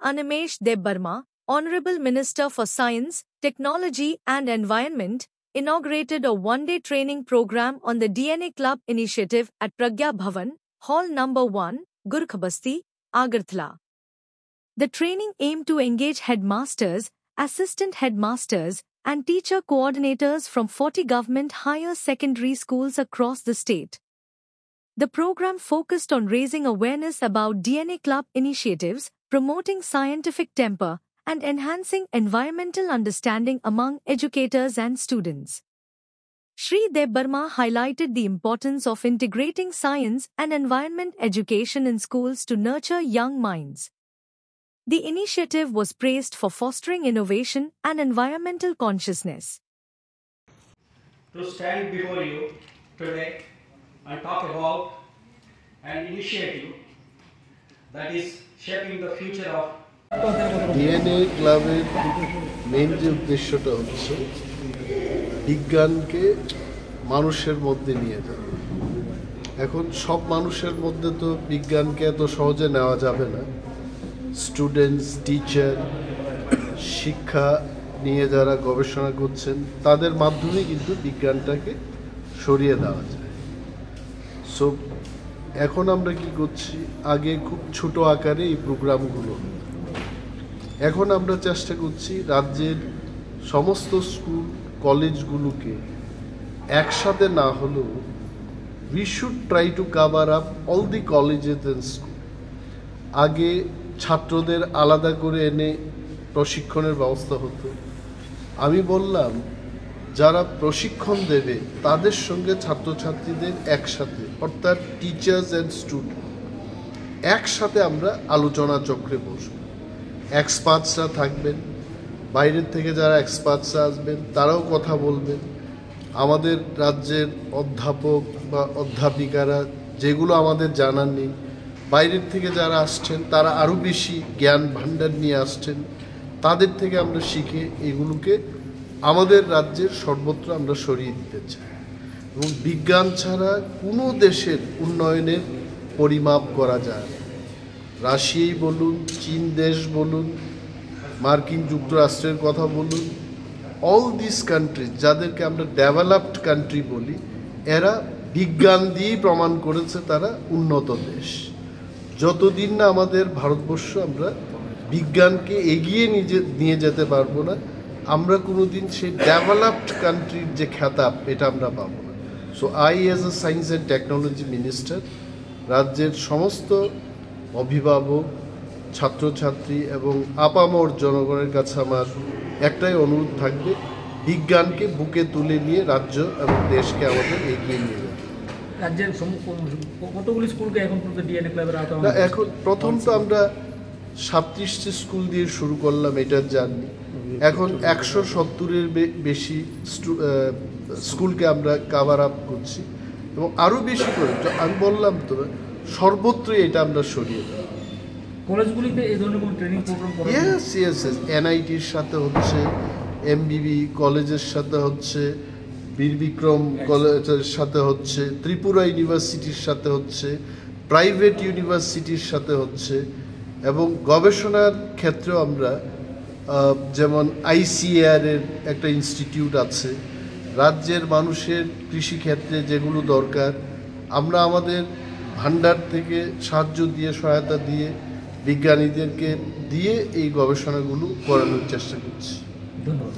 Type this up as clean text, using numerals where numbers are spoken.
Animesh Debbarma, Honorable Minister for Science, Technology and Environment, inaugurated a one-day training program on the DNA Club initiative at Pragya Bhavan, Hall No. 1, Gurkhabasti, Agartala. The training aimed to engage headmasters, assistant headmasters, and teacher coordinators from 40 government higher secondary schools across the state. The program focused on raising awareness about DNA Club initiatives, promoting scientific temper, and enhancing environmental understanding among educators and students. Shri Debbarma highlighted the importance of integrating science and environment education in schools to nurture young minds. The initiative was praised for fostering innovation and environmental consciousness. To stand before you today and talk about an initiative that is shaping the future of DNA ক্লাবের main যে উদ্দেশ্যটা হচ্ছে বিজ্ঞানকে মানুষের মধ্যে নিয়ে যাওয়া। এখন সব মানুষের মধ্যে তো বিজ্ঞানকে এত সহজে নেওয়া যাবে না। স্টুডেন্টস, টিচার, শিক্ষা নিয়ে যারা গবেষণা করছেন তাদের মাধ্যমে কিন্তু বিজ্ঞানটাকে সরিয়ে দেওয়া যায়। সো এখন আমরা কি করছি, আগে খুব ছোট আকারে এই প্রোগ্রামগুলো, এখন আমরা চেষ্টা করছি রাজ্যের সমস্ত স্কুল কলেজগুলোকে একসাথে না হলেও we should try to cover up all the colleges and school. আগে ছাত্রদের আলাদা করে এনে প্রশিক্ষণের ব্যবস্থা হতো। আমি বললাম যারা প্রশিক্ষণ দেবে তাদের সঙ্গে ছাত্রছাত্রীদের একসাথে, অর্থাৎ টিচার্স অ্যান্ড স্টুডেন্ট একসাথে আমরা আলোচনা চক্রে বসব। এক্সপার্টসরা থাকবেন, বাইরের থেকে যারা এক্সপার্টসরা আসবেন তারাও কথা বলবেন। আমাদের রাজ্যের অধ্যাপক বা অধ্যাপিকারা যেগুলো আমাদের জানার নেই, বাইরের থেকে যারা আসছেন তারা আরও বেশি জ্ঞান ভাণ্ডার নিয়ে আসছেন, তাদের থেকে আমরা শিখে এগুলোকে আমাদের রাজ্যের সর্বত্র আমরা সরিয়ে দিতে চাই। এবং বিজ্ঞান ছাড়া কোনো দেশের উন্নয়নের পরিমাপ করা যায় না। রাশিয়াই বলুন, চীন দেশ বলুন, মার্কিন যুক্তরাষ্ট্রের কথা বলুন, অল দিস কান্ট্রিজ যাদেরকে আমরা ডেভেলপড কান্ট্রি বলি, এরা বিজ্ঞান দিয়েই প্রমাণ করেছে তারা উন্নত দেশ। যতদিন না আমাদের ভারতবর্ষ আমরা বিজ্ঞানকে এগিয়ে নিয়ে যেতে পারবো না, আমরা কোনো দিন সেই ডেভেলপড কান্ট্রির যে খেতাব এটা আমরা পাবো না। So I as a science and technology minister রাজ্যের সমস্ত অভিভাবক, ছাত্রছাত্রী এবং আপামর জনগণের কাছে আমার একটাই অনুরোধ থাকবে, বিজ্ঞানকে বুকে তুলে নিয়ে রাজ্য এবং দেশকে আমাদের এগিয়ে নিয়ে যাবে। রাজ্যের কতগুলি স্কুলকে এখন পর্যন্ত ডিএনএ ক্লাবের আওতায়? এখন প্রথম তো আমরা 37টি স্কুল দিয়ে শুরু করলাম, এটার জার্নি। এখন 170-এর বেশি স্কুলকে আমরা কাভার আপ করছি এবং আরও বেশি করে আমি বললাম তো সর্বত্রই এটা আমরা সরিয়ে দেব। কলেজগুলিতে এই ধরনের কোনো ট্রেনিং প্রোগ্রাম করা? ইয়েস, এনআইটির সাথে হচ্ছে, এমবিবি কলেজের সাথে হচ্ছে, বীর বিক্রম কলেজের সাথে হচ্ছে, ত্রিপুরা ইউনিভার্সিটির সাথে হচ্ছে, প্রাইভেট ইউনিভার্সিটির সাথে হচ্ছে এবং গবেষণার ক্ষেত্রেও আমরা যেমন আইসিএআর-এর একটা ইনস্টিটিউট আছে। রাজ্যের মানুষের কৃষিক্ষেত্রে যেগুলো দরকার আমরা আমাদের ভান্ডার থেকে সাহায্য দিয়ে, সহায়তা দিয়ে, বিজ্ঞানীদেরকে দিয়ে এই গবেষণাগুলো করানোর চেষ্টা করছি। ধন্যবাদ।